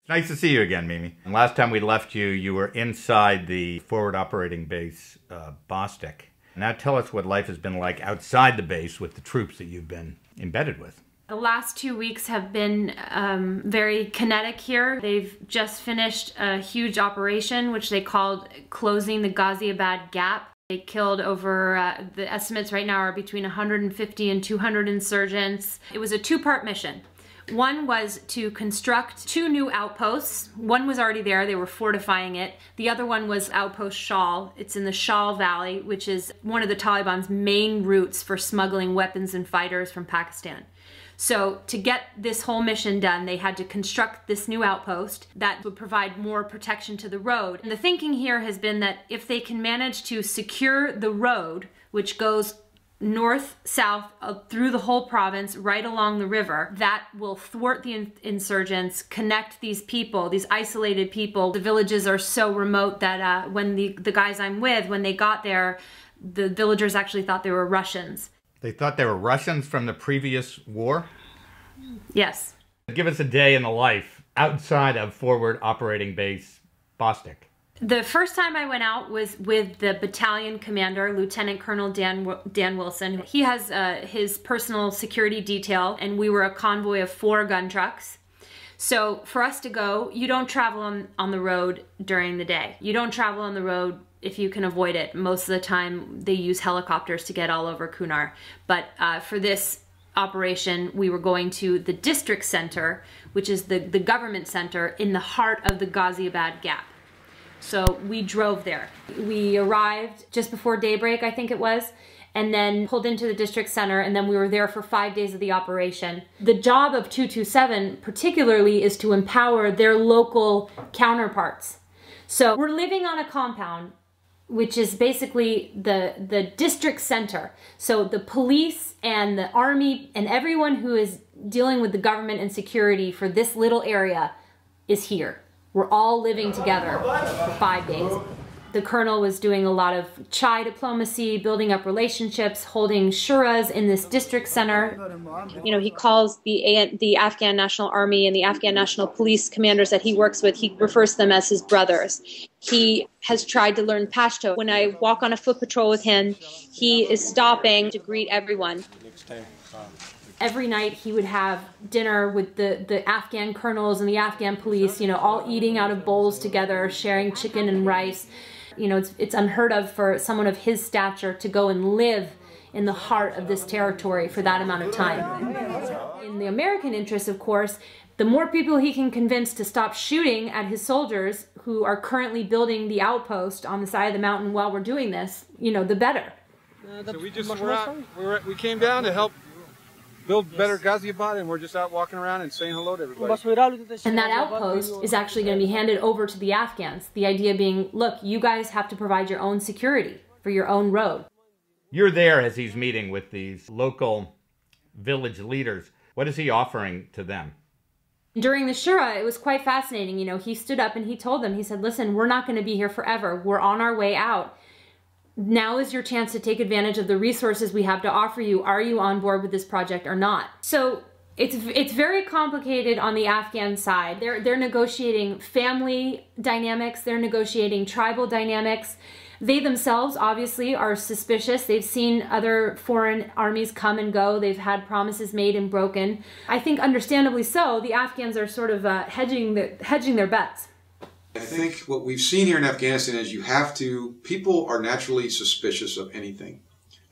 Nice to see you again, Mimi. And last time we left you, you were inside the forward operating base, Bostic. Now tell us what life has been like outside the base with the troops that you've been embedded with. The last 2 weeks have been very kinetic here. They've just finished a huge operation, which they called closing the Ghaziabad gap. They killed over, the estimates right now are between 150 and 200 insurgents. It was a two-part mission. One was to construct 2 new outposts. One was already there, they were fortifying it. The other one was Outpost Shal. It's in the Shal Valley, which is one of the Taliban's main routes for smuggling weapons and fighters from Pakistan. So to get this whole mission done, they had to construct this new outpost that would provide more protection to the road. And the thinking here has been that if they can manage to secure the road, which goes north-south through the whole province, right along the river, that will thwart the insurgents, connect these people, these isolated people. The villages are so remote that when the guys I'm with, when they got there, the villagers actually thought they were Russians. They thought they were Russians from the previous war? Yes. Give us a day in the life outside of forward operating base Bostic. The first time I went out was with the battalion commander, Lieutenant Colonel Dan Wilson. He has his personal security detail, and we were a convoy of 4 gun trucks. So for us to go, you don't travel on the road during the day. You don't travel on the road if you can avoid it. Most of the time they use helicopters to get all over Kunar. But for this operation, we were going to the district center, which is the government center in the heart of the Ghaziabad Gap. So we drove there. We arrived just before daybreak, I think it was, and then pulled into the district center, and then we were there for 5 days of the operation. The job of 227 particularly is to empower their local counterparts. So we're living on a compound, which is basically the district center. So the police and the army and everyone who is dealing with the government and security for this little area is here. We're all living together for 5 days. The colonel was doing a lot of chai diplomacy, building up relationships, holding shuras in this district center. You know, he calls the Afghan National Army and the Afghan National Police commanders that he works with, he refers to them as his brothers. He has tried to learn Pashto. When I walk on a foot patrol with him, he is stopping to greet everyone. Every night he would have dinner with the Afghan colonels and the Afghan police, you know, all eating out of bowls together, sharing chicken and rice. You know, it's unheard of for someone of his stature to go and live in the heart of this territory for that amount of time. In the American interest, of course, the more people he can convince to stop shooting at his soldiers who are currently building the outpost on the side of the mountain while we're doing this, you know, the better. So we came down to help build better Ghaziabad, and we're just out walking around and saying hello to everybody. And that outpost is actually going to be handed over to the Afghans. The idea being, look, you guys have to provide your own security for your own road. You're there as he's meeting with these local village leaders. What is he offering to them? During the Shura, it was quite fascinating. You know, he stood up and he told them, he said, listen, we're not going to be here forever. We're on our way out. Now is your chance to take advantage of the resources we have to offer you. Are you on board with this project or not? So it's very complicated on the Afghan side. They're negotiating family dynamics. They're negotiating tribal dynamics. They themselves obviously are suspicious. They've seen other foreign armies come and go. They've had promises made and broken. I think understandably so, the Afghans are sort of hedging their bets. I think what we've seen here in Afghanistan is people are naturally suspicious of anything.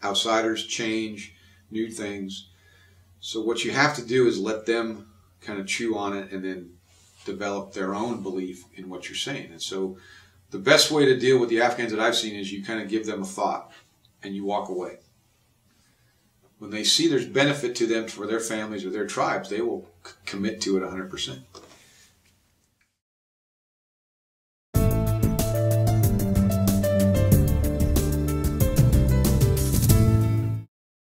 Outsiders, change, new things. So what you have to do is let them kind of chew on it and then develop their own belief in what you're saying. And so the best way to deal with the Afghans that I've seen is you kind of give them a thought and you walk away. When they see there's benefit to them for their families or their tribes, they will commit to it 100%.